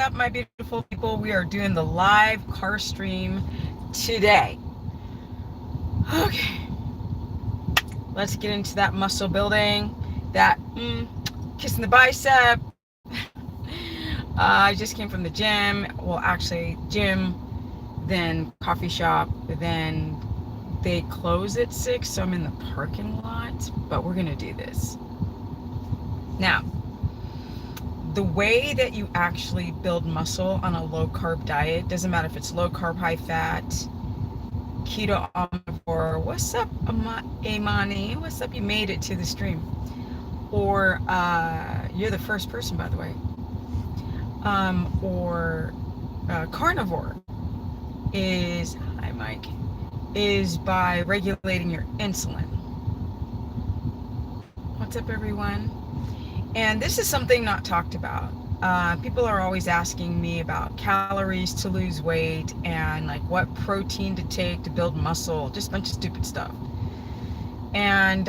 up, my beautiful people? We are doing the live car stream today. Okay, let's get into that muscle building, that kissing the bicep. I just came from the gym. Well, actually, gym, then coffee shop, then they close at 6, so I'm in the parking lot, but we're gonna do this. Now, the way that you actually build muscle on a low carb diet, doesn't matter if it's low carb, high fat, keto, omnivore. What's up, Imani? What's up? You made it to the stream. Or you're the first person, by the way. Or carnivore is, hi Mike, is by regulating your insulin. What's up, everyone? And this is something not talked about. People are always asking me about calories to lose weight and like what protein to take to build muscle, just a bunch of stupid stuff. And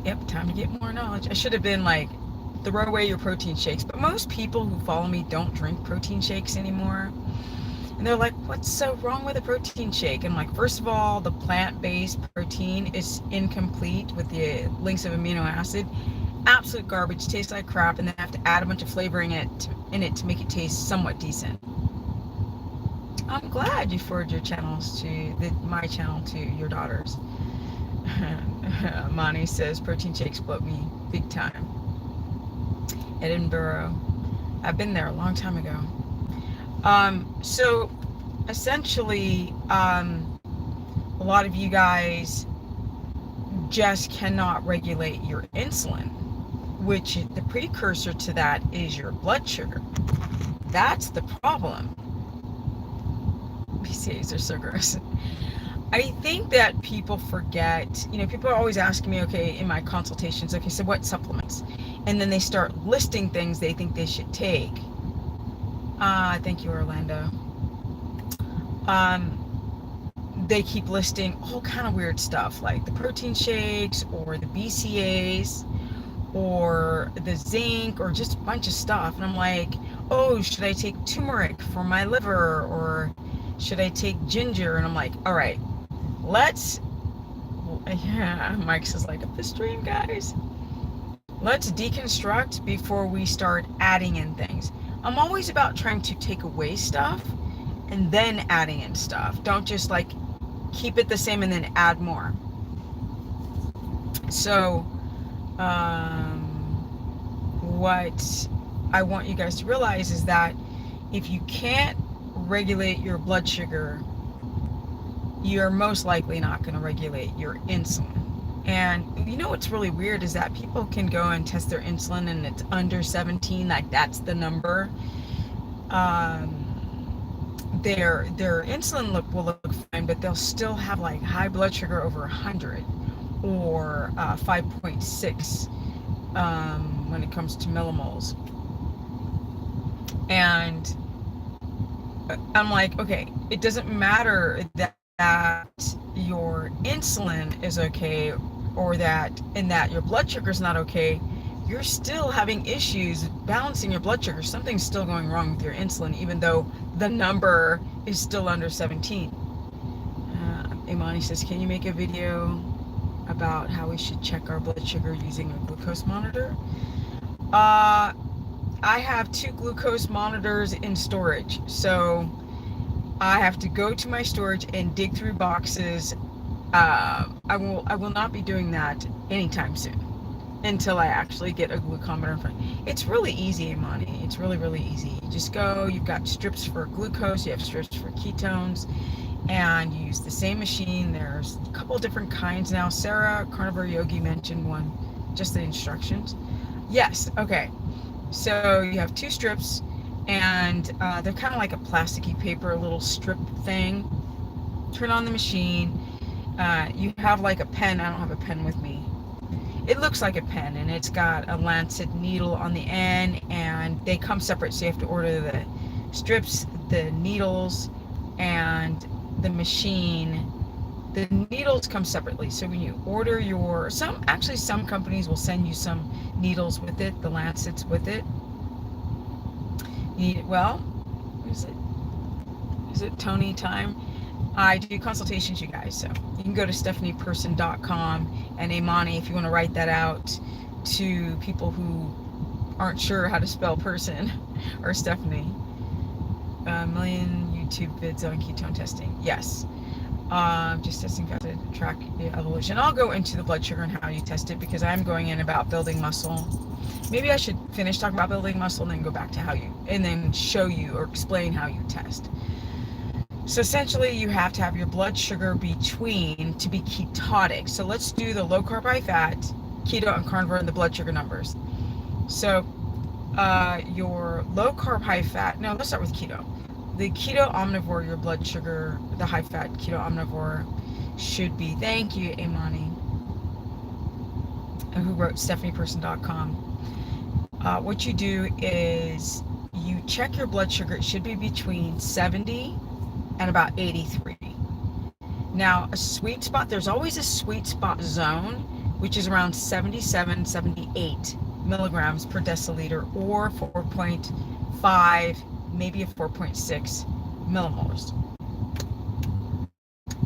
yep, time to get more knowledge. I should have been like, throw away your protein shakes. But most people who follow me don't drink protein shakes anymore. And they're like, what's so wrong with a protein shake? And I'm like, first of all, the plant-based protein is incomplete with the links of amino acid. Absolute garbage, tastes like crap, and then I have to add a bunch of flavoring in it to make it taste somewhat decent. I'm glad you forwarded your channels my channel to your daughters. Mani says protein shakes bloat me big time. Edinburgh. I've been there a long time ago. So essentially, a lot of you guys just cannot regulate your insulin, which the precursor to that is your blood sugar. That's the problem. PCAs are so gross. I think that people forget, people are always asking me, okay, in my consultations, okay, so what supplements? And then they start listing things they think they should take. Thank you, Orlando. They keep listing all kind of weird stuff, like the protein shakes or the BCAs or the zinc or just a bunch of stuff. And I'm like, oh, should I take turmeric for my liver or should I take ginger? And I'm like, all right, Mike says, like, up the stream, guys. Let's deconstruct before we start adding in things. I'm always about trying to take away stuff and then adding in stuff. Don't just like keep it the same and then add more. So what I want you guys to realize is that if you can't regulate your blood sugar, you're most likely not going to regulate your insulin. And what's really weird is that people can go and test their insulin and it's under 17, like that's the number. Their insulin will look fine, but they'll still have like high blood sugar over 100 or 5.6 when it comes to millimoles. And I'm like, okay, it doesn't matter that your insulin is okay or that your blood sugar is not okay. You're still having issues balancing your blood sugar. Something's still going wrong with your insulin, even though the number is still under 17. Imani says, can you make a video about how we should check our blood sugar using a glucose monitor? I have 2 glucose monitors in storage, so I have to go to my storage and dig through boxes. I will not be doing that anytime soon until I actually get a glucometer in front. It's really easy, Imani. It's really, really easy. You just go, you've got strips for glucose, you have strips for ketones, and you use the same machine. There's a couple different kinds now. Sarah, Carnivore Yogi, mentioned one, just the instructions. Yes, okay. So you have 2 strips, and they're kind of like a plasticky paper, a little strip thing. Turn on the machine. You have like a pen. I don't have a pen with me. It looks like a pen, and it's got a lancet needle on the end, and they come separate, so you have to order the strips, the needles, and the machine. The needles come separately, so when you order some companies will send you some needles with it, the lancets with it. well, is it Tony time? I do consultations, you guys, so you can go to stephanieperson.com, and Imani, if you want to write that out to people who aren't sure how to spell person, or Stephanie. A million YouTube vids on ketone testing. Yes. Just testing to track the evolution. I'll go into the blood sugar and how you test it, because I'm going in about building muscle. Maybe I should finish talking about building muscle and then go back to how you, and then show you or explain how you test. So essentially you have to have your blood sugar between to be ketotic. So let's do the low carb, high fat, keto and carnivore, and the blood sugar numbers. So your low carb, high fat, no, let's start with keto. The keto omnivore, your blood sugar, the high fat keto omnivore should be, thank you, Imani, who wrote stephanieperson.com. What you do is you check your blood sugar. It should be between 70 and about 83. Now, a sweet spot, there's always a sweet spot zone, which is around 77, 78 milligrams per deciliter, or 4.5, maybe a 4.6 millimolars.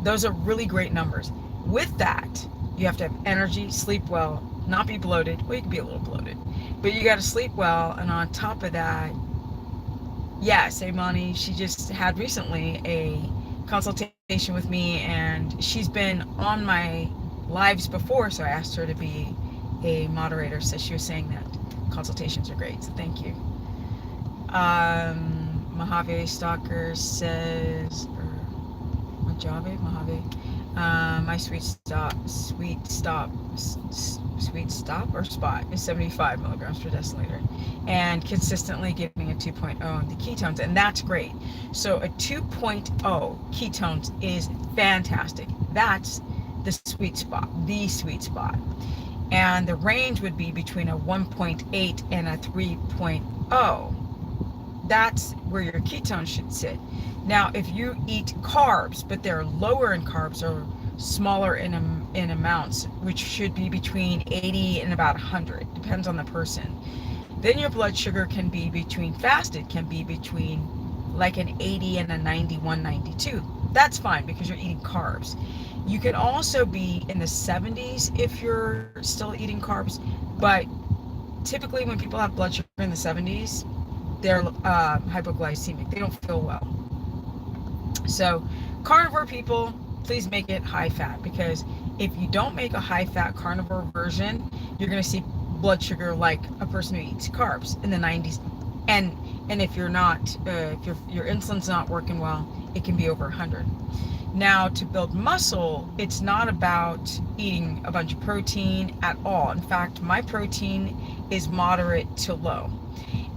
Those are really great numbers. With that, you have to have energy, sleep well, not be bloated. Well, you can be a little bloated, but you got to sleep well. And on top of that, yes, Imani, she just had recently a consultation with me, and she's been on my lives before, so I asked her to be a moderator. So she was saying that consultations are great, so thank you. Mojave Stalker says, or Mojave, my sweet stop or spot is 75 milligrams per deciliter, and consistently giving a 2.0 in the ketones, and that's great. So a 2.0 ketones is fantastic. That's the sweet spot, and the range would be between a 1.8 and a 3.0. That's where your ketones should sit. Now, if you eat carbs, but they're lower in carbs or smaller in amounts, which should be between 80 and about 100, depends on the person, then your blood sugar can be between, fasted can be between like an 80 and a 91, 92. That's fine because you're eating carbs. You can also be in the 70s if you're still eating carbs, but typically when people have blood sugar in the 70s, they're hypoglycemic. They don't feel well. So carnivore people, please make it high fat, because if you don't make a high fat carnivore version, you're going to see blood sugar like a person who eats carbs in the 90s. And if you're not, if your insulin's not working well, it can be over 100. Now, to build muscle, it's not about eating a bunch of protein at all. In fact, my protein is moderate to low.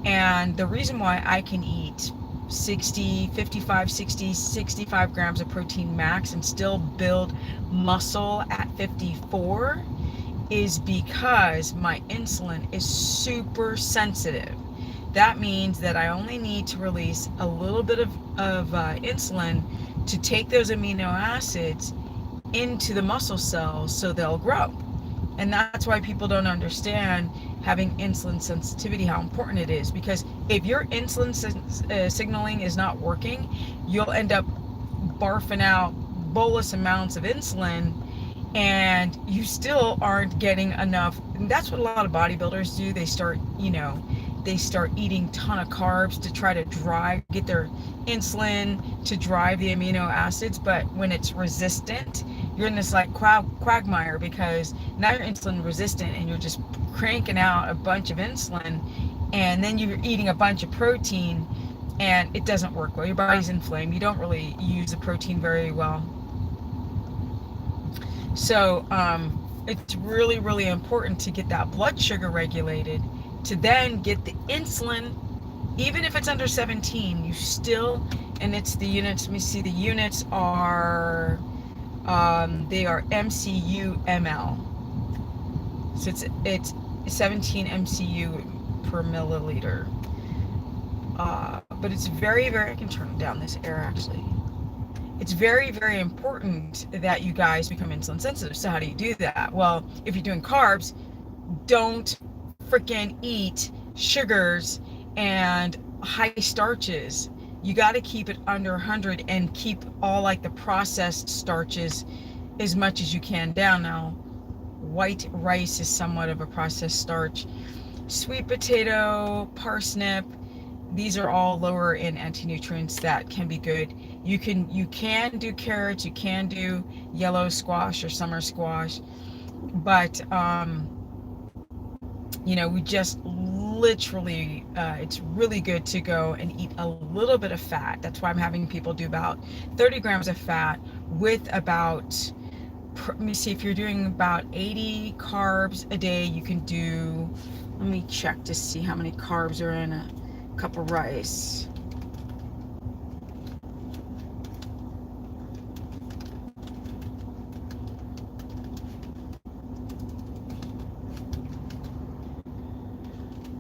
And the reason why I can eat 60, 55, 60, 65 grams of protein max and still build muscle at 54 is because my insulin is super sensitive. That means that I only need to release a little bit of insulin to take those amino acids into the muscle cells so they'll grow. And that's why people don't understand having insulin sensitivity, how important it is. Because if your insulin signaling is not working, you'll end up barfing out bolus amounts of insulin, and you still aren't getting enough. And that's what a lot of bodybuilders do. They start eating a ton of carbs to try to get their insulin to drive the amino acids. But when it's resistant, you're in this like quagmire, because now you're insulin resistant and you're just cranking out a bunch of insulin, and then you're eating a bunch of protein, and it doesn't work well. Your body's inflamed. You don't really use the protein very well. So it's really, really important to get that blood sugar regulated, to then get the insulin. Even if it's under 17, you still, and it's the units, let me see, the units are, they are MCU ml. So it's 17 MCU per milliliter. But it's very, very, I can turn down this air actually. It's very, very important that you guys become insulin sensitive. So how do you do that? Well, if you're doing carbs, don't freaking eat sugars and high starches, you got to keep it under 100 and keep all like the processed starches as much as you can down. Now, white rice is somewhat of a processed starch. Sweet potato, parsnip, these are all lower in anti-nutrients that can be good. You can do carrots, you can do yellow squash or summer squash, but we just literally, it's really good to go and eat a little bit of fat. That's why I'm having people do about 30 grams of fat with about, let me see, if you're doing about 80 carbs a day, you can do, let me check to see how many carbs are in a cup of rice.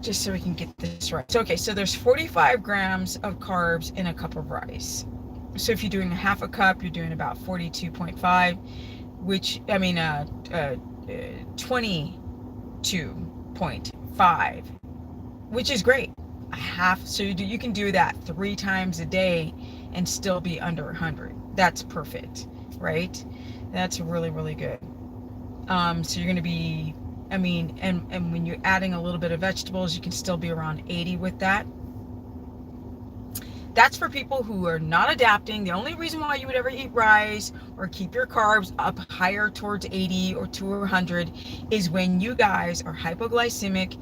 Just so we can get this right. So, okay, so there's 45 grams of carbs in a cup of rice. So if you're doing a half a cup, you're doing about 42.5, which, 22.5, which is great. A half, so you can do that 3 times a day and still be under 100. That's perfect, right? That's really, really good. So you're going to be, and when you're adding a little bit of vegetables, you can still be around 80 with that. That's for people who are not adapting. The only reason why you would ever eat rice or keep your carbs up higher towards 80 or to 100 is when you guys are hypoglycemic,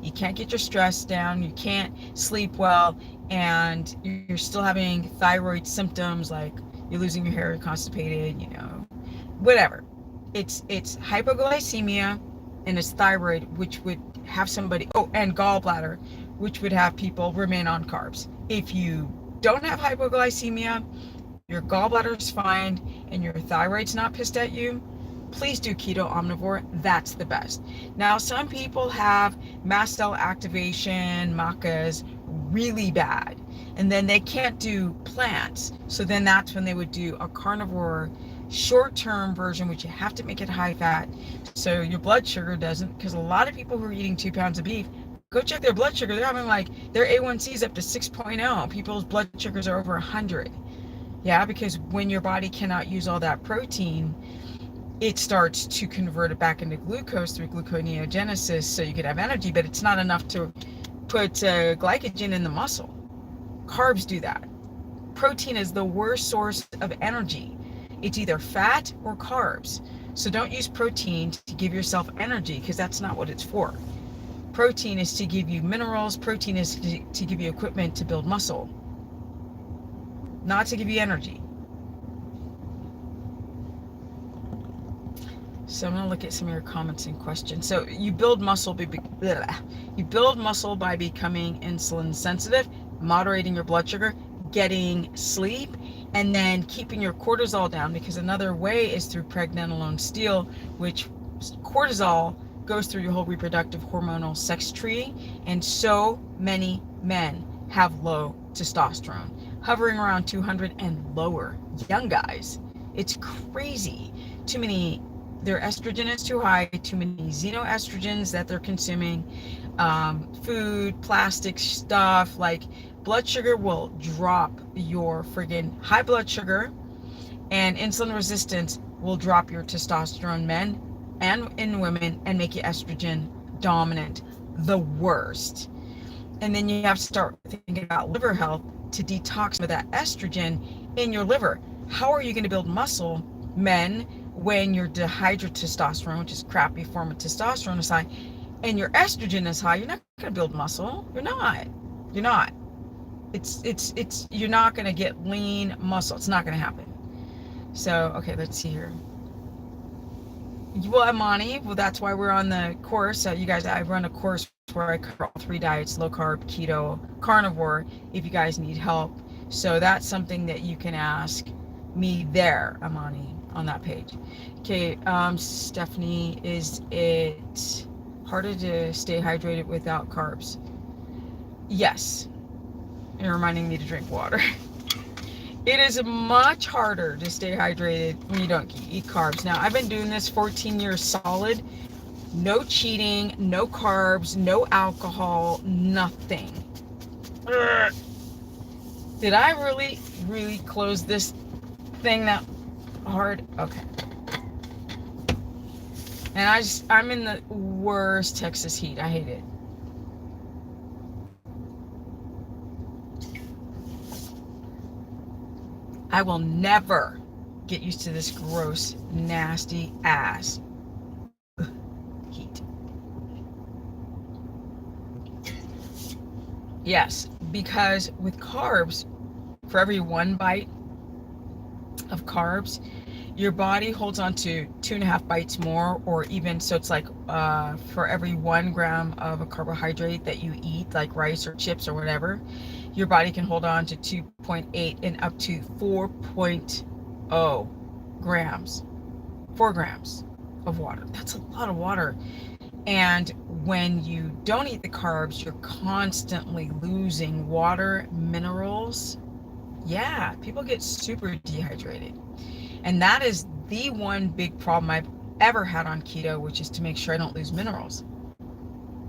you can't get your stress down, you can't sleep well, and you're still having thyroid symptoms like you're losing your hair, you're constipated, whatever. It's hypoglycemia and it's thyroid, which would have somebody, and gallbladder, which would have people remain on carbs. If you don't have hypoglycemia, your gallbladder is fine, and your thyroid's not pissed at you, please do keto omnivore. That's the best. Now, some people have mast cell activation, MACAs, really bad, and then they can't do plants. So then that's when they would do a carnivore short-term version, which you have to make it high fat so your blood sugar doesn't, because a lot of people who are eating 2 pounds of beef, go check their blood sugar. They're having their A1C's up to 6.0. People's blood sugars are over 100. Yeah, because when your body cannot use all that protein, it starts to convert it back into glucose through gluconeogenesis so you can have energy, but it's not enough to put glycogen in the muscle. Carbs do that. Protein is the worst source of energy. It's either fat or carbs. So don't use protein to give yourself energy, because that's not what it's for. Protein is to give you minerals. Protein is to give you equipment to build muscle, not to give you energy. So I'm going to look at some of your comments and questions. So you build muscle by becoming insulin sensitive, moderating your blood sugar, getting sleep, and then keeping your cortisol down, because another way is through pregnenolone steal, which cortisol goes through your whole reproductive hormonal sex tree, and so many men have low testosterone, hovering around 200 and lower. Young guys, it's crazy. Their estrogen is too high, too many xenoestrogens that they're consuming, food, plastic stuff, blood sugar will drop your friggin' high blood sugar, and insulin resistance will drop your testosterone, men and in women, and make you estrogen dominant, the worst. And then you have to start thinking about liver health to detox some of that estrogen in your liver. How are you going to build muscle, men, when your dihydrotestosterone, which is crappy form of testosterone, is high, and your estrogen is high? You're not going to build muscle. You're not. You're not going to get lean muscle. It's not going to happen. So, okay, let's see here. Well, Amani, that's why we're on the course. You guys, I run a course where I cover all 3 diets: low carb, keto, carnivore, if you guys need help. So that's something that you can ask me there, Amani, on that page. Okay, Stephanie, is it harder to stay hydrated without carbs? Yes. You're reminding me to drink water. It is much harder to stay hydrated when you don't eat carbs. Now, I've been doing this 14 years solid. No cheating, no carbs, no alcohol, nothing. Ugh. Did I really close this thing that hard? Okay. And I'm in the worst Texas heat. I hate it. I will never get used to this gross, nasty ass heat. Yes, because with carbs, for every one bite of carbs, your body holds on to 2.5 bites more, or even so it's like for every 1 gram of a carbohydrate that you eat, like rice or chips or whatever, your body can hold on to 2.8 and up to 4.0 grams, 4 grams of water. That's a lot of water. And when you don't eat the carbs, you're constantly losing water, minerals. Yeah, people get super dehydrated. And that is the one big problem I've ever had on keto, which is to make sure I don't lose minerals.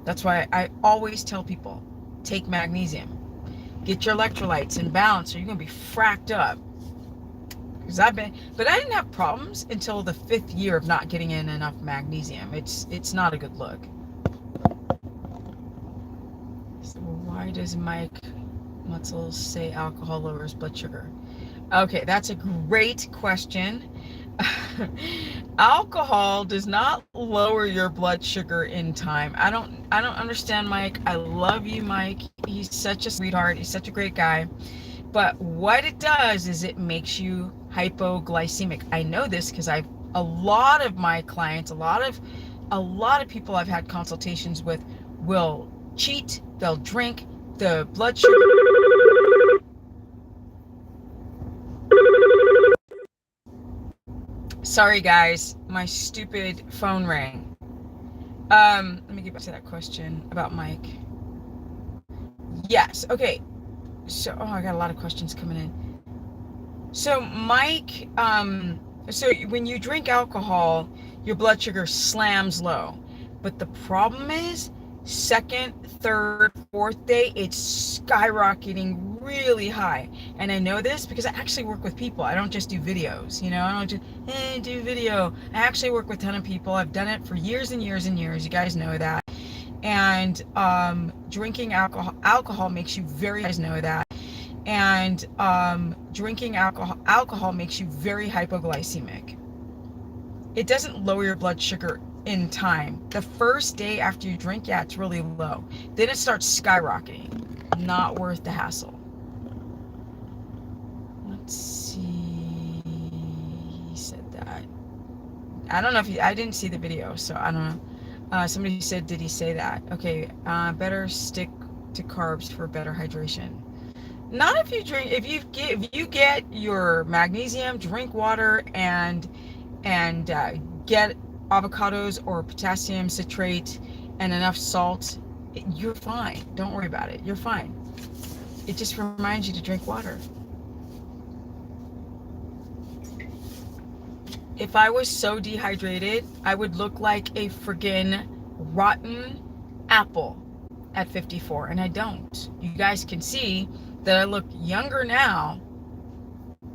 That's why I always tell people, take magnesium. Get your electrolytes in balance or you're going to be fracked up. Because but I didn't have problems until the 5th year of not getting in enough magnesium. It's not a good look. So why does Mike Mutzel say alcohol lowers blood sugar? Okay, that's a great question. Alcohol does not lower your blood sugar in time. I don't understand Mike. I love you, Mike. He's such a sweetheart. He's such a great guy. But what it does is it makes you hypoglycemic. I know this because a lot of my clients, a lot of people I've had consultations with will cheat, they'll drink, the blood sugar. Sorry guys, my stupid phone rang. Let me get back to that question about Mike. Yes, okay. So, I got a lot of questions coming in. So Mike, so when you drink alcohol, your blood sugar slams low. But the problem is, second, third, fourth day, it's skyrocketing really high. And I know this because I actually work with people. I don't just do videos, I don't just do video. I actually work with a ton of people. I've done it for years and years and years. You guys know that. And drinking alcohol makes you very, you guys know that. And drinking alcohol makes you very hypoglycemic. It doesn't lower your blood sugar in time. The first day after you drink, yeah, it's really low. Then it starts skyrocketing. Not worth the hassle. Let's see. He said that. I don't know if I didn't see the video, so I don't know. Somebody said, did he say that? Okay, better stick to carbs for better hydration. Not if you drink. If you get your magnesium, drink water, and get avocados or potassium citrate and enough salt, you're fine. Don't worry about it. You're fine. It just reminds you to drink water. If I was so dehydrated, I would look like a friggin' rotten apple at 54, and I don't. You guys can see that I look younger now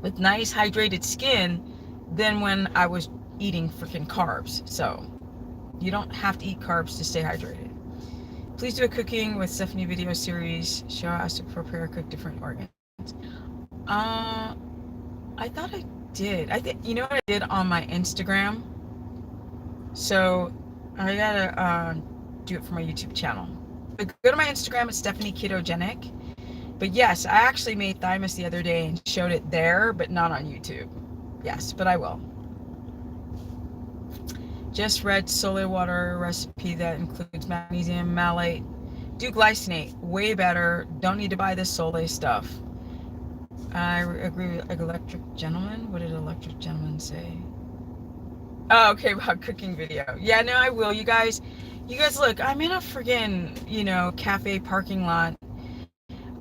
with nice hydrated skin than when I was eating freaking carbs. So you don't have to eat carbs to stay hydrated. Please do a cooking with Stephanie video series. Show us to prepare cook different organs. I thought I did. I think, you know what I did on my Instagram? So I gotta do it for my YouTube channel. But go to my Instagram, it's Stephanie Ketogenic. But yes, I actually made thymus the other day and showed it there, but not on YouTube. Yes, but I will. Just read Sole water recipe that includes magnesium, malate. Do glycinate, way better. Don't need to buy this Sole stuff. I agree with Electric Gentleman. What did Electric Gentleman say? Oh, okay, about cooking video. Yeah, no, I will. You guys look, I'm in a friggin', cafe parking lot.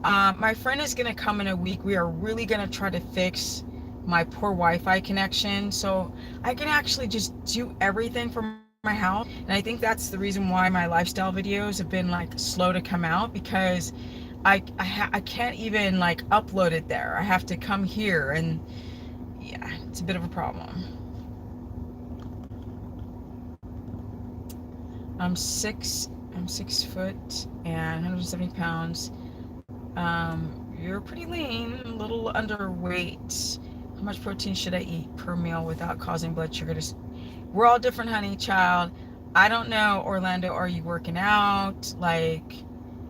My friend is gonna come in a week. We are really gonna try to fix my poor Wi-Fi connection so I can actually just do everything from my house. And I think that's the reason why my lifestyle videos have been like slow to come out, because I can't even like upload it there. I have to come here, and yeah, it's a bit of a problem. I'm 6 foot and 170 pounds. You're pretty lean, a little underweight. How much protein should I eat per meal without causing blood sugar to... We're all different, honey child. I don't know, Orlando, are you working out? Like,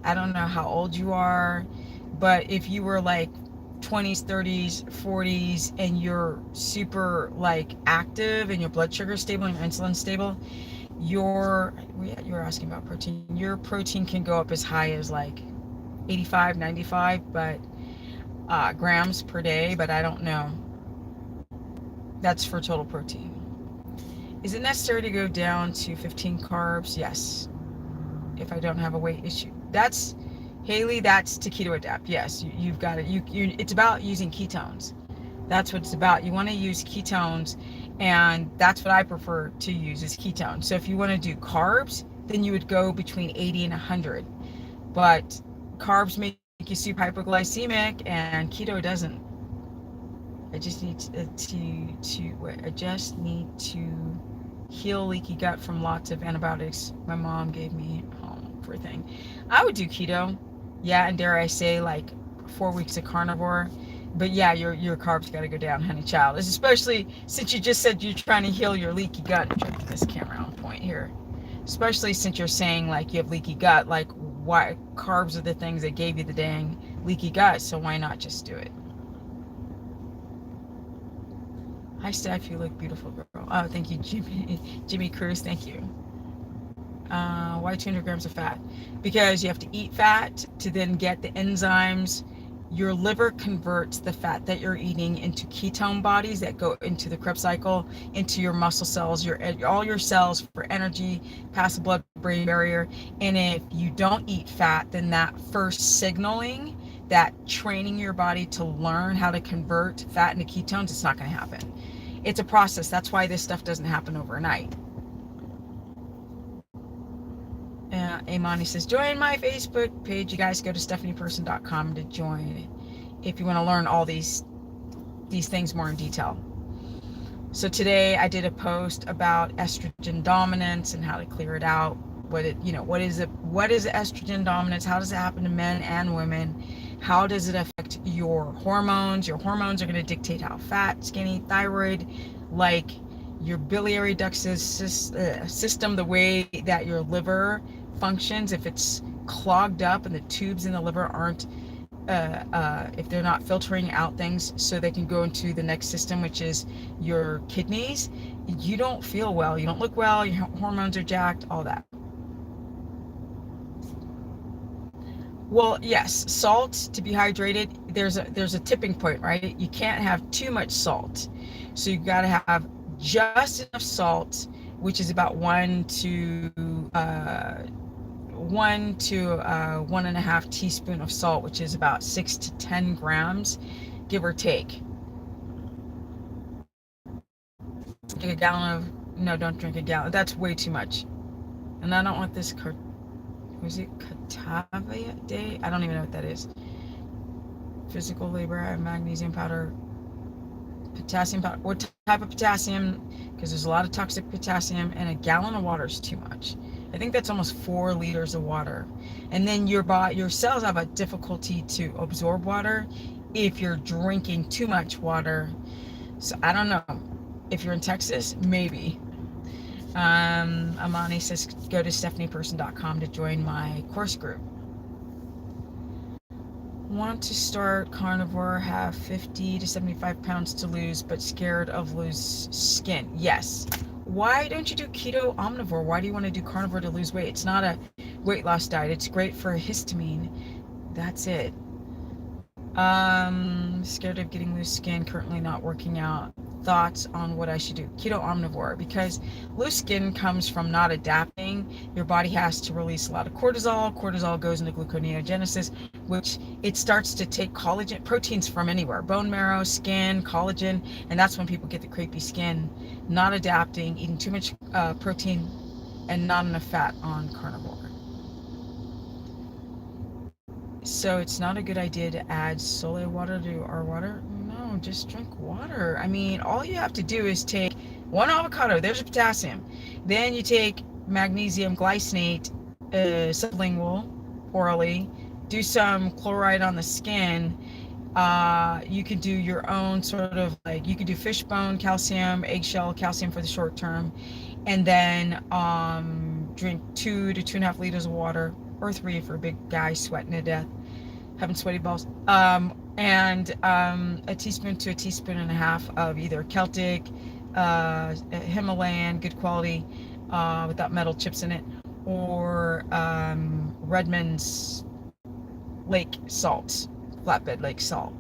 I don't know how old you are, but if you were like 20s, 30s, 40s, and you're super like active and your blood sugar is stable and your insulin stable, you're asking about protein. Your protein can go up as high as like 85, 95, but grams per day, but I don't know. That's for total protein. Is it necessary to go down to 15 carbs? Yes. If I don't have a weight issue. That's, Haley, that's to keto adapt. Yes, you've got it. It's about using ketones. That's what it's about. You want to use ketones, and that's what I prefer to use is ketones. So if you want to do carbs, then you would go between 80 and 100. But carbs make you super hypoglycemic, and keto doesn't. I just need I just need to heal leaky gut from lots of antibiotics my mom gave me. Oh, poor thing. I would do keto. Yeah, and dare I say, like 4 weeks of carnivore. But yeah, your carbs got to go down, honey child. Especially since you just said you're trying to heal your leaky gut. I'm trying to get this camera on point here. Especially since you're saying like you have leaky gut. Like, why carbs are the things that gave you the dang leaky gut? So why not just do it? Hi, Steph. You look beautiful, girl. Oh, thank you, Jimmy Cruz. Thank you. Why 200 grams of fat? Because you have to eat fat to then get the enzymes. Your liver converts the fat that you're eating into ketone bodies that go into the Krebs cycle, into your muscle cells, all your cells for energy, past the blood-brain barrier. And if you don't eat fat, then that first signaling, that training your body to learn how to convert fat into ketones, it's not going to happen. It's a process. That's why this stuff doesn't happen overnight. Imani says, join my Facebook page. You guys go to stephanieperson.com to join if you want to learn all these things more in detail. So today I did a post about estrogen dominance and how to clear it out. What is estrogen dominance? How does it happen to men and women? How does it affect your hormones? Your hormones are going to dictate how fat, skinny, thyroid, like your biliary duct system, the way that your liver functions. If it's clogged up and the tubes in the liver aren't, if they're not filtering out things so they can go into the next system, which is your kidneys, you don't feel well, you don't look well, your hormones are jacked, all that. Well, yes, salt to be hydrated, there's a tipping point, right? You can't have too much salt. So you've got to have just enough salt, which is about 1 to 1.5 teaspoon of salt, which is about 6 to 10 grams, give or take. Drink a gallon of, no, don't drink a gallon. That's way too much. And I don't want this, was it Catavia Day? I don't even know what that is. Physical labor, magnesium powder, potassium powder. What type of potassium? Because there's a lot of toxic potassium, and a gallon of water is too much. I think that's almost 4 liters of water. And then your cells have a difficulty to absorb water if you're drinking too much water. So I don't know. If you're in Texas, maybe. Amani says go to stephanieperson.com to join my course group. Want to start carnivore, have 50 to 75 pounds to lose, but scared of loose skin. Yes. Why don't you do keto omnivore? Why do you want to do carnivore to lose weight? It's not a weight loss diet. It's great for histamine. That's it. Scared of getting loose skin, currently not working out. Thoughts on what I should do? Keto omnivore, because loose skin comes from not adapting. Your body has to release a lot of cortisol. Cortisol goes into gluconeogenesis, which it starts to take collagen, proteins from anywhere, bone marrow, skin, collagen, and that's when people get the crepey skin. Not adapting, eating too much protein and not enough fat on carnivore. So it's not a good idea to add soy water to our water. No, just drink water. I mean, all you have to do is take one avocado. There's a potassium. Then you take magnesium glycinate sublingual orally. Do some chloride on the skin. You could do your own sort of like, you could do fishbone calcium, eggshell calcium for the short term, and then drink 2 to 2.5 liters of water, or 3 if you're a big guy sweating to death, having sweaty balls. And a teaspoon to a teaspoon and a half of either Celtic, Himalayan, good quality, without metal chips in it, or Redmond's lake salt, flatbed lake salt.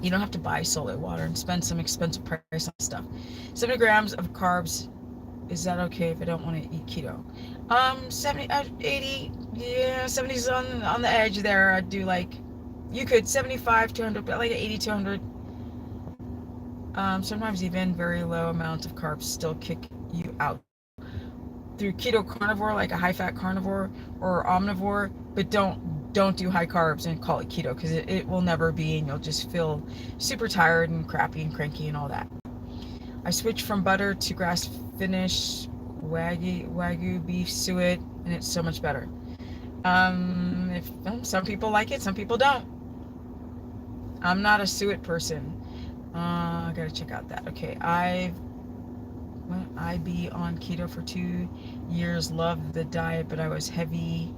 You don't have to buy solar water and spend some expensive price on stuff. 70 grams of carbs. Is that okay if I don't want to eat keto? 70, 80, yeah, 70's on the edge there. I'd do like, you could 75 to 100, but like 80 to 100. Sometimes even very low amounts of carbs still kick you out. Through keto carnivore, like a high fat carnivore or omnivore, but don't do high carbs and call it keto, because it will never be, and you'll just feel super tired and crappy and cranky and all that. I switched from butter to grass finished wagyu beef suet, and it's so much better. If some people like it, some people don't. I'm not a suet person. I gotta check out that. Okay, I be on keto for 2 years. Loved the diet, but I was heavy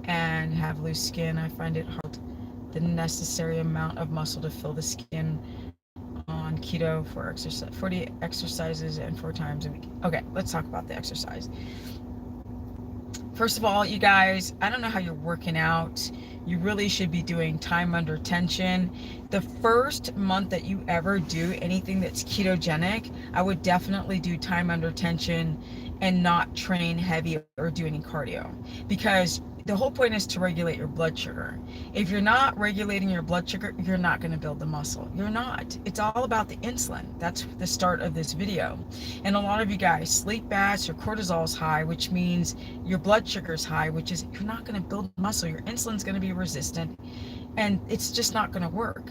and have loose skin. I find it hard the necessary amount of muscle to fill the skin on keto for exercise, 40 exercises and 4 times a week. Okay, let's talk about the exercise. First of all, you guys, I don't know how you're working out. You really should be doing time under tension. The first month that you ever do anything that's ketogenic, I would definitely do time under tension and not train heavy or do any cardio, because the whole point is to regulate your blood sugar. If you're not regulating your blood sugar, you're not going to build the muscle. You're not. It's all about the insulin. That's the start of this video. And a lot of you guys sleep bad, your cortisol is high, which means your blood sugar is high, which is you're not going to build muscle. Your insulin's going to be resistant, and it's just not going to work.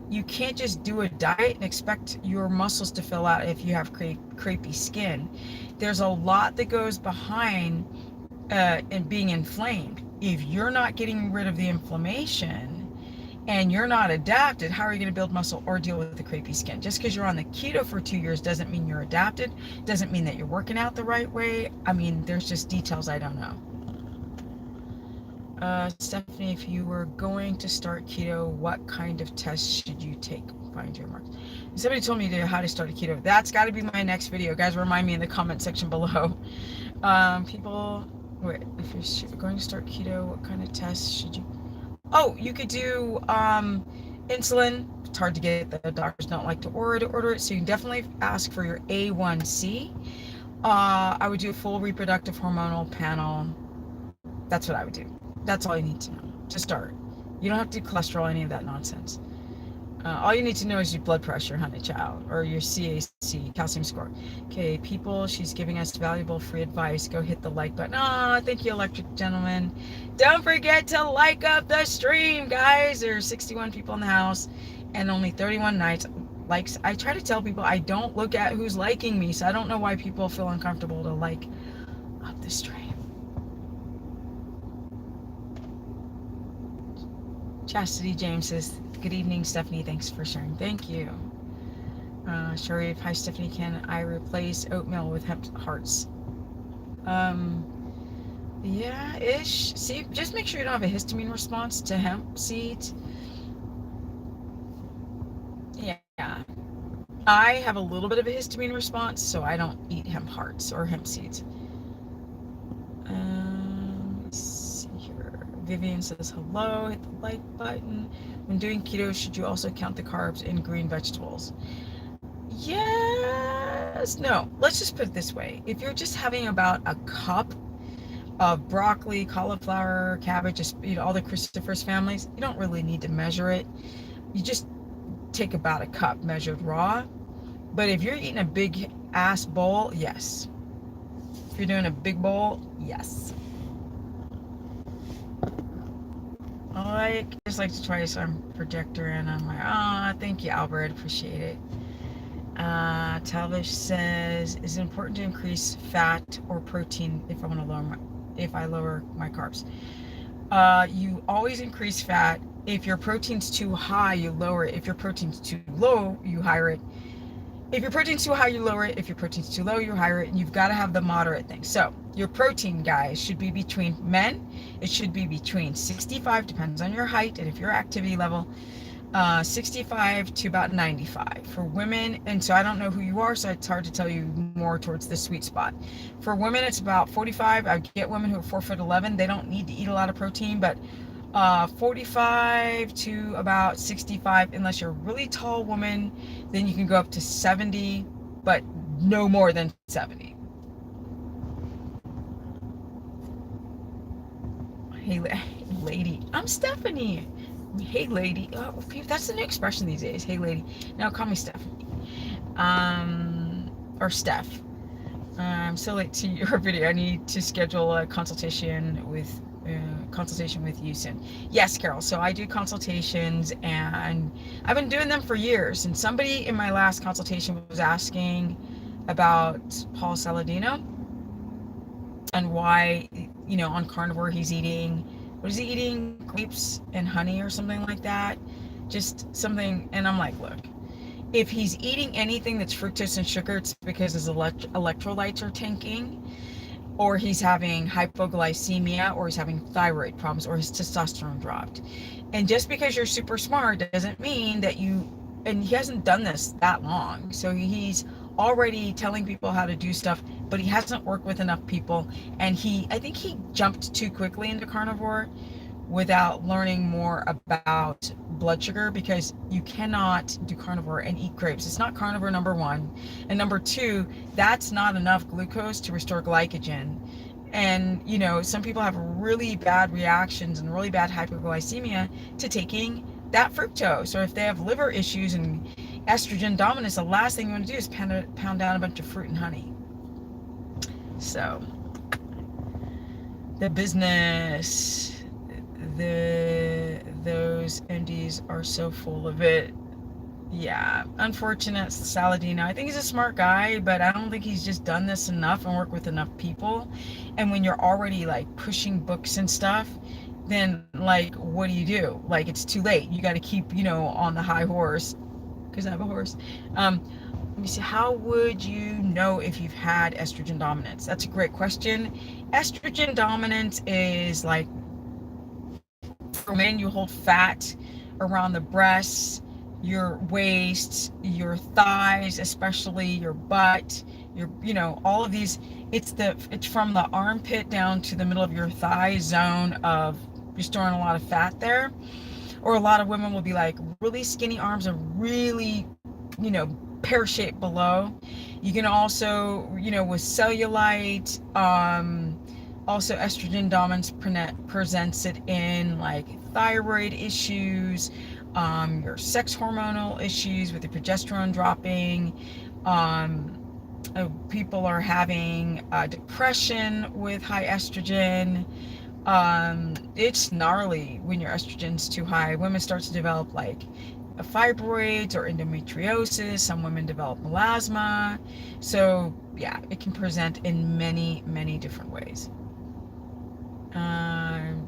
You can't just do a diet and expect your muscles to fill out if you have crepey skin. There's a lot that goes behind and being inflamed. If you're not getting rid of the inflammation and you're not adapted, how are you going to build muscle or deal with the crepey skin? Just because you're on the keto for 2 years doesn't mean you're adapted, doesn't mean that you're working out the right way. I mean, there's just details I don't know. Stephanie, if you were going to start keto, what kind of tests should you take? Find your marks. Somebody told me how to start a keto. That's got to be my next video. Guys, remind me in the comment section below. If you're going to start keto, what kind of tests should you... Oh, you could do insulin. It's hard to get. The doctors don't like to order it, so you can definitely ask for your A1C. I would do a full reproductive hormonal panel. That's what I would do. That's all you need to know to start. You don't have to do cholesterol, any of that nonsense. All you need to know is your blood pressure, honey child, or your CAC, calcium score. Okay, people, she's giving us valuable free advice. Go hit the like button. Oh, thank you, Electric Gentleman. Don't forget to like up the stream, guys. There's 61 people in the house and only 31 likes. I try to tell people I don't look at who's liking me, so I don't know why people feel uncomfortable to like up the stream. Chastity James says, good evening, Stephanie. Thanks for sharing. Thank you. Sharif, hi, Stephanie. Can I replace oatmeal with hemp hearts? Yeah, ish. See, just make sure you don't have a histamine response to hemp seeds. Yeah. I have a little bit of a histamine response, so I don't eat hemp hearts or hemp seeds. Vivian says hello, hit the like button. When doing keto, should you also count the carbs in green vegetables? Yes. No, let's just put it this way. If you're just having about a cup of broccoli, cauliflower, cabbage, just all the cruciferous families, you don't really need to measure it. You just take about a cup measured raw. But if you're eating a big ass bowl, yes. If you're doing a big bowl, yes. I just like to try some projector, and I'm like, ah, thank you, Albert, appreciate it. Talvish says, is it important to increase fat or protein if I lower my carbs? You always increase fat. If your protein's too high, you lower it. If your protein's too low, you higher it. If your protein's too high, you lower it. If your protein's too low, you higher it. And you've got to have the moderate thing. So your protein, guys, should be between men. It should be between 65, depends on your height and if your activity level, 65 to about 95 for women. And so I don't know who you are, so it's hard to tell you more towards the sweet spot. For women, it's about 45. I get women who are 4'11". They don't need to eat a lot of protein, but 45 to about 65. Unless you're a really tall woman, then you can go up to 70, but no more than 70. Hey, lady. I'm Stephanie. Hey, lady. Oh, that's the new expression these days. Hey, lady. Now call me Stephanie. Or Steph. I'm so late to your video. I need to schedule a consultation with you soon. Yes, Carol. So I do consultations, and I've been doing them for years. And somebody in my last consultation was asking about Paul Saladino and why, on Carnivore he's eating, what is he eating? Grapes and honey or something like that. Just something. And I'm like, look, if he's eating anything that's fructose and sugar, it's because his electrolytes are tanking, or he's having hypoglycemia, or he's having thyroid problems, or his testosterone dropped. And just because you're super smart doesn't mean that and he hasn't done this that long. So he's already telling people how to do stuff, but he hasn't worked with enough people. And I think he jumped too quickly into carnivore without learning more about blood sugar, because you cannot do carnivore and eat grapes. It's not carnivore, number one. And number two, that's not enough glucose to restore glycogen. And, some people have really bad reactions and really bad hypoglycemia to taking that fructose. Or if they have liver issues and estrogen dominance, the last thing you want to do is pound down a bunch of fruit and honey. So, the business. Those MDs are so full of it. Yeah, unfortunate Saladino. I think he's a smart guy, but I don't think he's just done this enough and worked with enough people. And when you're already like pushing books and stuff, then like, what do? Like, it's too late. You got to keep, on the high horse, because I have a horse. Let me see. How would you know if you've had estrogen dominance? That's a great question. Estrogen dominance is like, for men, you hold fat around the breasts, your waist, your thighs, especially your butt, all of these. It's from the armpit down to the middle of your thigh zone of you're storing a lot of fat there. Or a lot of women will be like really skinny arms and really, pear-shaped below. You can also, with cellulite, also estrogen dominance presents it in like thyroid issues, your sex hormonal issues with your progesterone dropping. People are having depression with high estrogen. It's gnarly when your estrogen's too high. Women start to develop like fibroids or endometriosis. Some women develop melasma. So yeah, it can present in many, many different ways.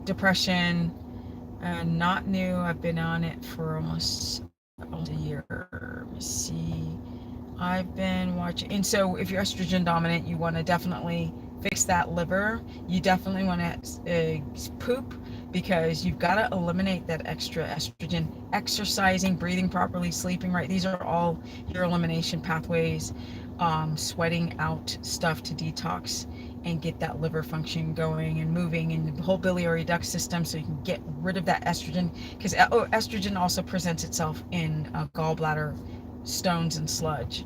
Depression, not new. I've been on it for almost a year. Let me see. I've been watching, and so if you're estrogen dominant, you want to definitely fix that liver. You definitely want to poop, because you've got to eliminate that extra estrogen. Exercising, breathing properly, sleeping right, these are all your elimination pathways. Sweating out stuff to detox and get that liver function going and moving, and the whole biliary duct system, so you can get rid of that estrogen, because estrogen also presents itself in gallbladder stones and sludge.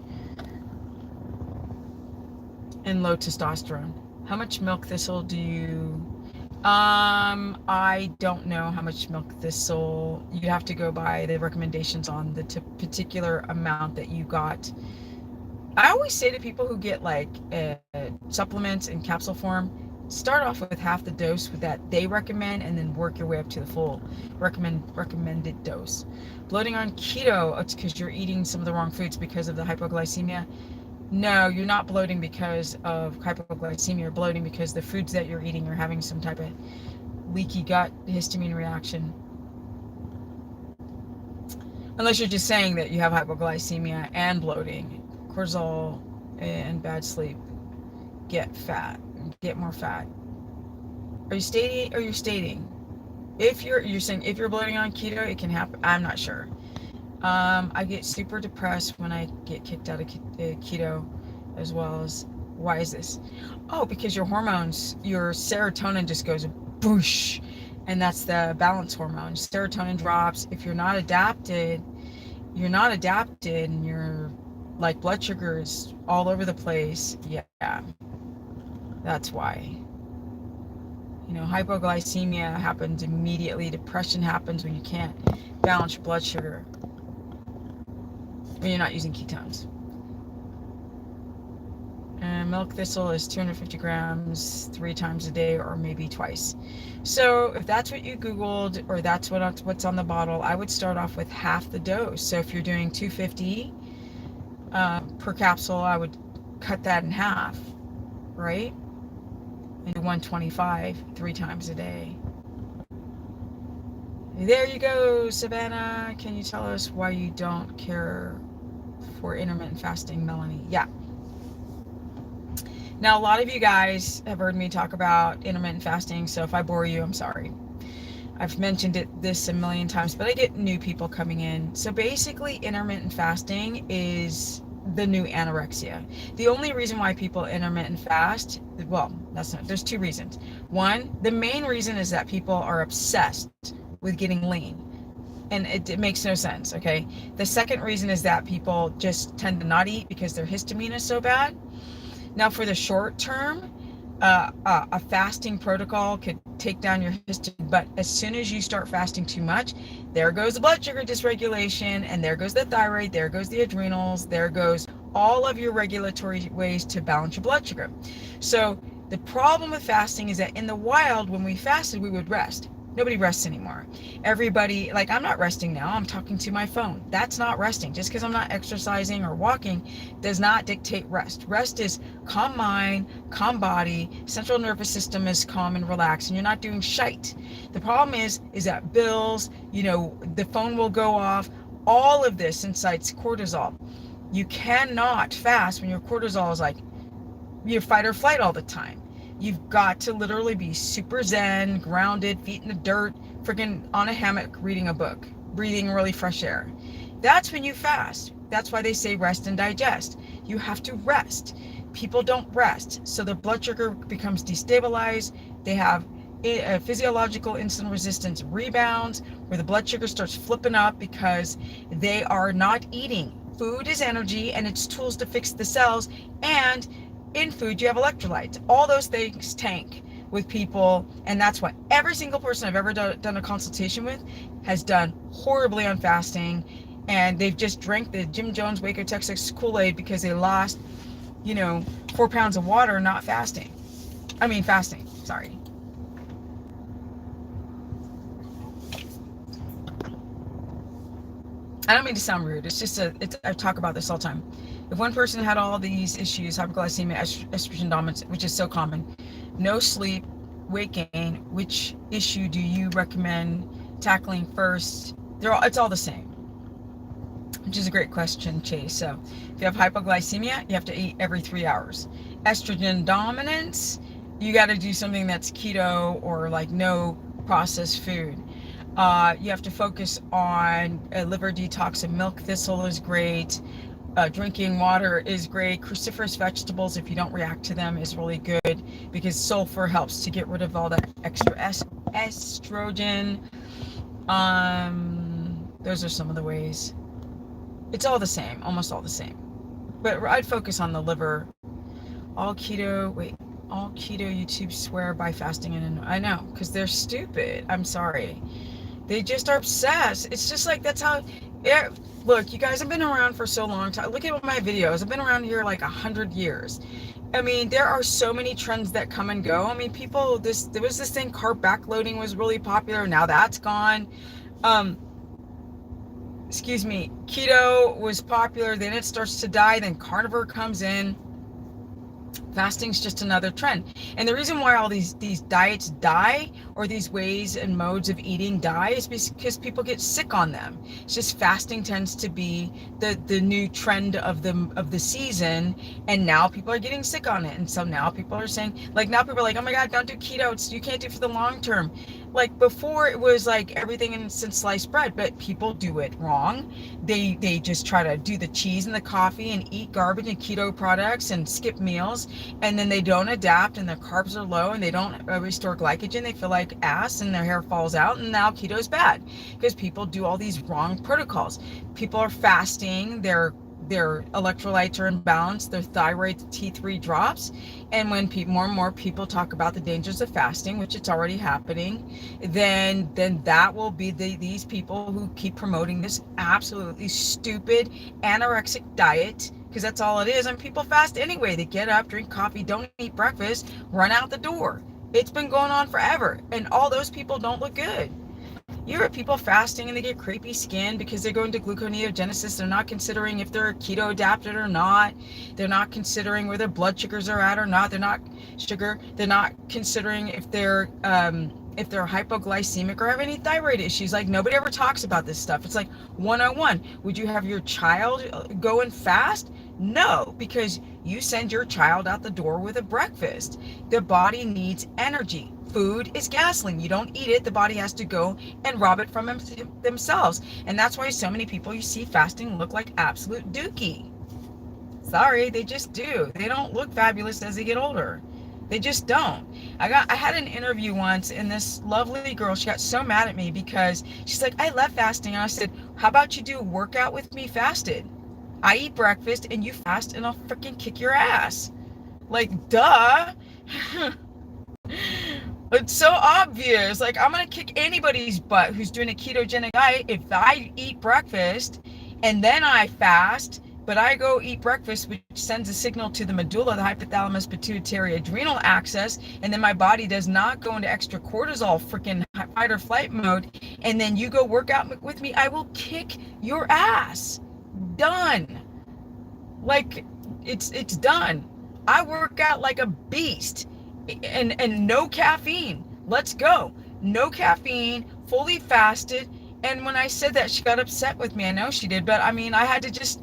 And low testosterone. How much milk thistle do you... I don't know how much milk thistle. You have to go by the recommendations on the particular amount that you got. I always say to people who get like supplements in capsule form, start off with half the dose that they recommend, and then work your way up to the full recommended dose. Bloating on keto, it's because you're eating some of the wrong foods because of the hypoglycemia. No, you're not bloating because of hypoglycemia. You're bloating because the foods that you're eating are having some type of leaky gut histamine reaction. Unless you're just saying that you have hypoglycemia and bloating. Cortisol and bad sleep get more fat. Are you stating if you're saying if you're bloating on keto, it can happen? I'm not sure. I get super depressed when I get kicked out of keto, as well as, why is this? Oh, because your hormones, your serotonin just goes boosh, and that's the balance hormone. Serotonin drops. If you're not adapted, and your like blood sugar is all over the place. Yeah, that's why. Hypoglycemia happens immediately. Depression happens when you can't balance your blood sugar, when you're not using ketones. And milk thistle is 250 grams 3 times a day, or maybe twice. So if that's what you Googled, or that's what's on the bottle, I would start off with half the dose. So if you're doing 250 per capsule, I would cut that in half, right? And 125 3 times a day. There you go, Savannah. Can you tell us why you don't care for intermittent fasting, Melanie? Yeah. Now, a lot of you guys have heard me talk about intermittent fasting, so if I bore you, I'm sorry. I've mentioned this a million times, but I get new people coming in. So basically, intermittent fasting is the new anorexia. The only reason why people intermittent fast, well, there's 2 reasons. One, the main reason is that people are obsessed with getting lean. And it makes no sense, okay? The second reason is that people just tend to not eat because their histamine is so bad. Now, for the short term, a fasting protocol could take down your histamine, but as soon as you start fasting too much, there goes the blood sugar dysregulation, and there goes the thyroid, there goes the adrenals, there goes all of your regulatory ways to balance your blood sugar. So the problem with fasting is that in the wild, when we fasted, we would rest. Nobody rests anymore. Everybody, like, I'm not resting now. I'm talking to my phone. That's not resting. Just because I'm not exercising or walking does not dictate rest. Rest is calm mind, calm body, central nervous system is calm and relaxed, and you're not doing shite. The problem is that bills, the phone will go off. All of this incites cortisol. You cannot fast when your cortisol is like, you're fight or flight all the time. You've got to literally be super zen, grounded, feet in the dirt, freaking on a hammock, reading a book, breathing really fresh air. That's when you fast. That's why they say rest and digest. You have to rest. People don't rest, so their blood sugar becomes destabilized. They have a physiological insulin resistance rebounds, where the blood sugar starts flipping up because they are not eating. Food is energy, and it's tools to fix the cells, and in food you have electrolytes. All those things tank with people, and that's what every single person I've ever done a consultation with has done horribly on fasting, and they've just drank the Jim Jones Waco Texas Kool-Aid because they lost 4 pounds of water not fasting. Fasting, sorry. I don't mean to sound rude. It's just I talk about this all the time. If one person had all these issues, hypoglycemia, estrogen dominance, which is so common, no sleep, weight gain, which issue do you recommend tackling first? It's all the same, which is a great question, Chase. So if you have hypoglycemia, you have to eat every 3 hours. Estrogen dominance, you got to do something that's keto or like no processed food. You have to focus on liver detox, and milk thistle is great. Drinking water is great. Cruciferous vegetables, if you don't react to them, is really good because sulfur helps to get rid of all that extra estrogen. Those are some of the ways. It's all the same, almost all the same. But I'd focus on the liver. All keto YouTube swear by fasting, and I know, because they're stupid. I'm sorry. They just are obsessed. It's just like, that's how, look, you guys have been around for so long. Look at my videos. I've been around here like 100 years. I mean, there are so many trends that come and go. I mean, there was this thing, carb backloading was really popular. Now that's gone. Um, excuse me, keto was popular. Then it starts to die. Then carnivore comes in. Fasting's just another trend. And the reason why all these diets die, or these ways and modes of eating die, is because people get sick on them. It's just fasting tends to be the new trend of the season, and now people are getting sick on it. And so now people are saying, like, now people are like, oh my god, don't do keto, you can't do it for the long term. Like before, it was like everything in sliced bread, but people do it wrong. They just try to do the cheese and the coffee and eat garbage and keto products and skip meals, and then they don't adapt, and their carbs are low, and they don't restore glycogen. They feel like ass, and their hair falls out, and now keto is bad because people do all these wrong protocols. People are fasting, their electrolytes are imbalanced, their thyroid T3 drops, and when more and more people talk about the dangers of fasting, which it's already happening, then that will be these people who keep promoting this absolutely stupid anorexic diet, because that's all it is. And people fast anyway. They get up, drink coffee, don't eat breakfast, run out the door. It's been going on forever, and all those people don't look good. You hear people fasting and they get crepey skin because they're going to gluconeogenesis. They're not considering if they're keto adapted or not. They're not considering where their blood sugars are at or not. They're not considering if they're hypoglycemic or have any thyroid issues. Like, nobody ever talks about this stuff. It's like 101. Would you have your child go and fast? No, because you send your child out the door with a breakfast. The body needs energy. Food is gasoline. You don't eat it, the body has to go and rob it from themselves. And that's why so many people you see fasting look like absolute dookie. Sorry, they just do. They don't look fabulous as they get older. They just don't. I had an interview once, and this lovely girl, she got so mad at me because she's like, I love fasting. And I said, how about you do a workout with me fasted? I eat breakfast and you fast, and I'll freaking kick your ass. Like, duh. It's so obvious. Like, I'm gonna kick anybody's butt who's doing a ketogenic diet if I eat breakfast and then I fast, but I go eat breakfast, which sends a signal to the medulla, the hypothalamus pituitary adrenal axis, and then my body does not go into extra cortisol freaking fight or flight mode, and then you go work out with me, I will kick your ass. Done. Like, it's done. I work out like a beast. And no caffeine. Let's go. No caffeine, fully fasted. And when I said that, she got upset with me. I know she did, but I mean, I just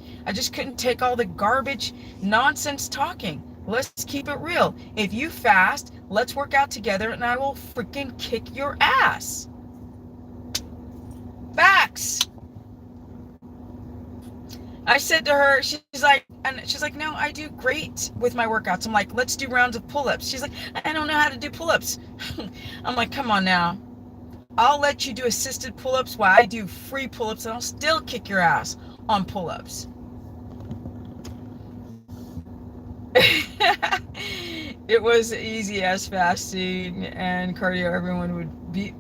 couldn't take all the garbage nonsense talking. Let's keep it real. If you fast, let's work out together, and I will freaking kick your ass. Facts. I said to her, she's like, no, I do great with my workouts. I'm like, let's do rounds of pull-ups. She's like, I don't know how to do pull-ups. I'm like, come on now. I'll let you do assisted pull-ups while I do free pull-ups, and I'll still kick your ass on pull-ups. It was easy as fasting and cardio. Everyone would be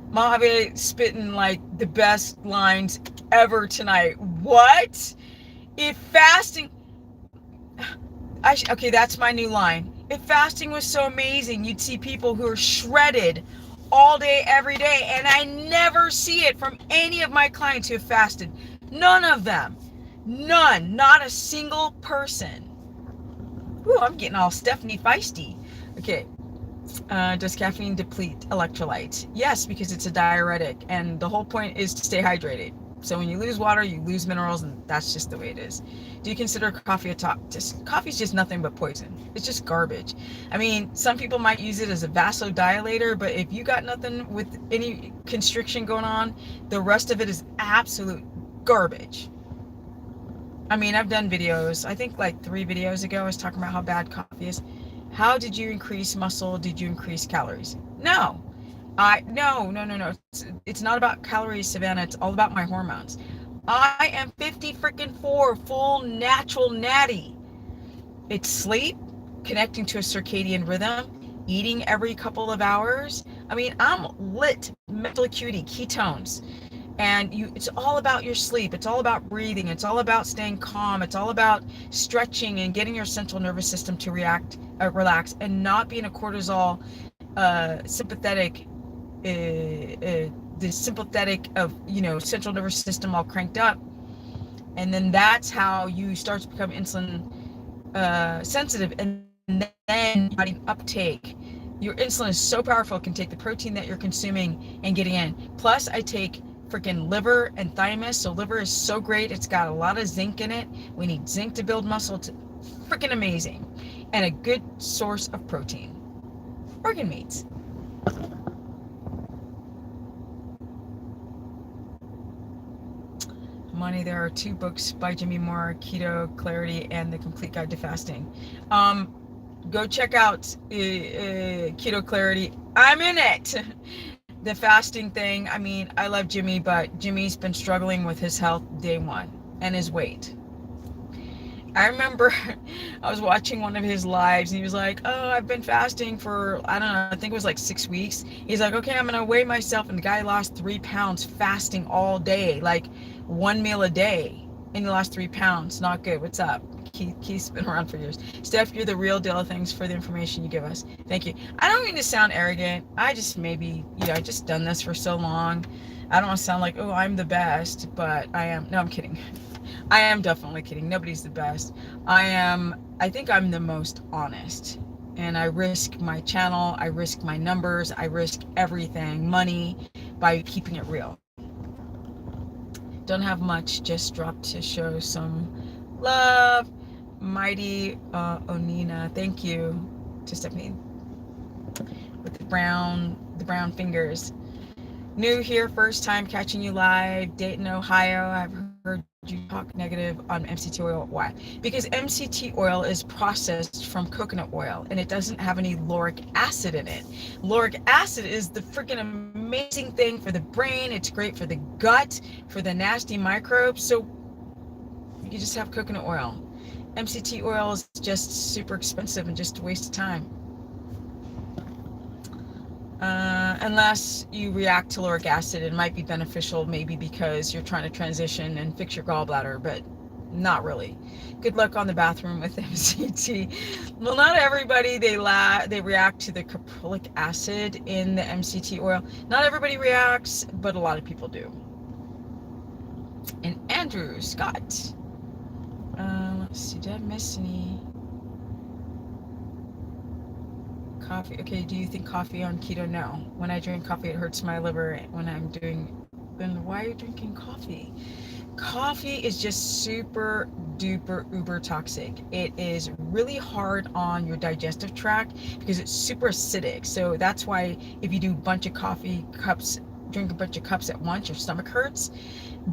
Mojave spitting like the best lines ever tonight. What? If fasting... Okay, that's my new line. If fasting was so amazing, you'd see people who are shredded all day, every day, and I never see it from any of my clients who have fasted. None of them. None. Not a single person. Ooh, I'm getting all Stephanie feisty. Okay. Does caffeine deplete electrolytes? Yes, because it's a diuretic, and the whole point is to stay hydrated. So when you lose water, you lose minerals, and that's just the way it is. Do you consider coffee a top? Coffee's just nothing but poison. It's just garbage. I mean, some people might use it as a vasodilator, but if you got nothing with any constriction going on, the rest of it is absolute garbage. I mean, I've done videos. I think like 3 videos ago, I was talking about how bad coffee is. How did you increase muscle? Did you increase calories? No. No. It's not about calories, Savannah. It's all about my hormones. I am 50 freaking 4, full natural natty. It's sleep, connecting to a circadian rhythm, eating every couple of hours. I mean, I'm lit, mental acuity, ketones. And it's all about your sleep, it's all about breathing, it's all about staying calm, it's all about stretching and getting your central nervous system to relax, and not being a cortisol sympathetic the sympathetic of central nervous system all cranked up. And then that's how you start to become insulin sensitive, and then body uptake. Your insulin is so powerful, it can take the protein that you're consuming and getting in. Plus, I take freaking liver and thymus. So liver is so great. It's got a lot of zinc in it. We need zinc to build muscle. It's freaking amazing. And a good source of protein. Organ meats. Money, there are 2 books by Jimmy Moore, Keto Clarity and The Complete Guide to Fasting. Go check out Keto Clarity. I'm in it. The fasting thing, I mean, I love Jimmy, but Jimmy's been struggling with his health day one and his weight. I remember I was watching one of his lives and he was like, oh, I've been fasting for, I don't know, I think it was like 6 weeks. He's like, okay, I'm going to weigh myself. And the guy lost 3 pounds fasting all day, like 1 meal a day. And he lost 3 pounds. Not good. What's up? Keith's been around for years. Steph, you're the real deal. Thanks for the information you give us. Thank you. I don't mean to sound arrogant. I just I just done this for so long. I don't want to sound like, oh, I'm the best, but I am. No, I'm kidding. I am definitely kidding. Nobody's the best. I think I'm the most honest. And I risk my channel, I risk my numbers, I risk everything, money, by keeping it real. Don't have much, just dropped to show some love. Mighty Onina, thank you to Stephanie with the brown fingers. New here, first time catching you live. Dayton, Ohio. I've heard you talk negative on MCT oil. Why? Because MCT oil is processed from coconut oil and it doesn't have any lauric acid in it. Lauric acid is the freaking amazing thing for the brain. It's great for the gut, for the nasty microbes. So you just have coconut oil. MCT oil is just super expensive and just a waste of time. Unless you react to lauric acid, it might be beneficial maybe because you're trying to transition and fix your gallbladder, but not really. Good luck on the bathroom with MCT. Well, not everybody, they react to the caprylic acid in the MCT oil. Not everybody reacts, but a lot of people do. And Andrew Scott. Let's see, did I miss any? Coffee. Okay, do you think coffee on keto? No. When I drink coffee, it hurts my liver. Then why are you drinking coffee? Coffee is just super duper uber toxic. It is really hard on your digestive tract because it's super acidic. So that's why if you do a bunch of coffee cups, drink a bunch of cups at once, your stomach hurts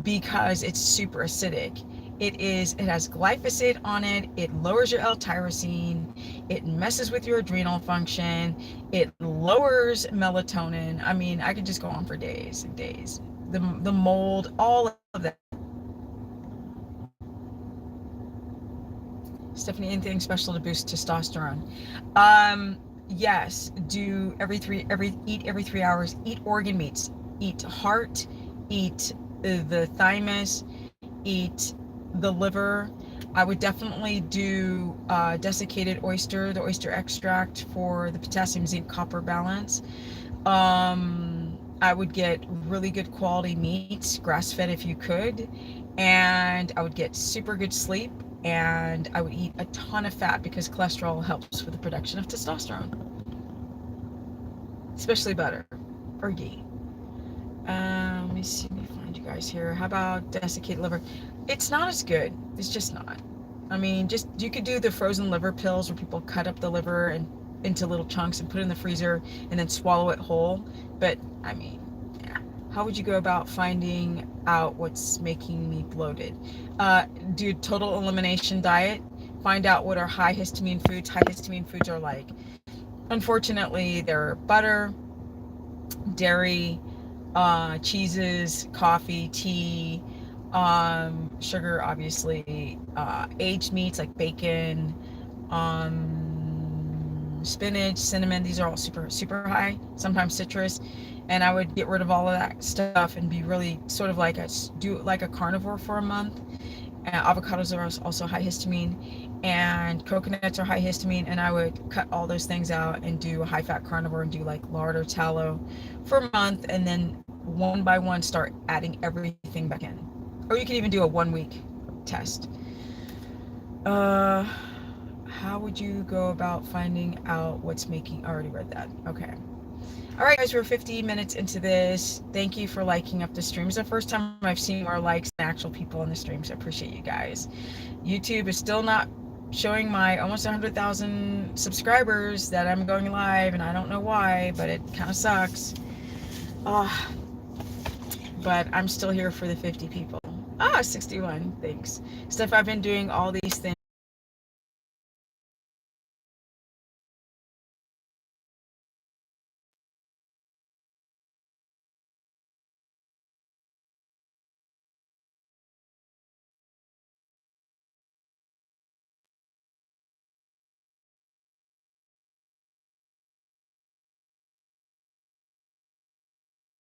because it's super acidic. It has glyphosate on it. It lowers your L-tyrosine. It messes with your adrenal function. It lowers melatonin. I mean, I could just go on for days and days. The mold, all of that. Stephanie, anything special to boost testosterone? Yes. Do eat every 3 hours. Eat organ meats. Eat heart. Eat the thymus. Eat the liver. I would definitely do desiccated oyster, the oyster extract for the potassium, zinc, copper balance. I would get really good quality meats, grass-fed if you could, and I would get super good sleep, and I would eat a ton of fat because cholesterol helps with the production of testosterone, especially butter or ghee. Let me find you guys here. How about desiccated liver? It's not as good. It's just not. I mean, you could do the frozen liver pills where people cut up the liver and into little chunks and put it in the freezer and then swallow it whole. But I mean, yeah. How would you go about finding out what's making me bloated? Do a total elimination diet. Find out what are high histamine foods. High histamine foods are like, unfortunately, they're butter, dairy, cheeses, coffee, tea, sugar, obviously, aged meats like bacon, spinach, cinnamon. These are all super, super high. Sometimes citrus. and I would get rid of all of that stuff and be really sort of like do like a carnivore for a month. Avocados are also high histamine, and coconuts are high histamine, and I would cut all those things out and do a high fat carnivore and do like lard or tallow for a month, and then one by one start adding everything back in. Or you can even do a 1 week test. uh how would you go about finding out what's making, I already read that. Okay. All right, guys, we're 50 minutes into this. Thank you for liking up the stream. It's the first time I've seen more likes than actual people on the stream, so I appreciate you guys. YouTube is still not showing my almost 100,000 subscribers that I'm going live, and I don't know why, but it kind of sucks. Ah, but I'm still here for the 50 people. 61, thanks. Steph, I've been doing all these things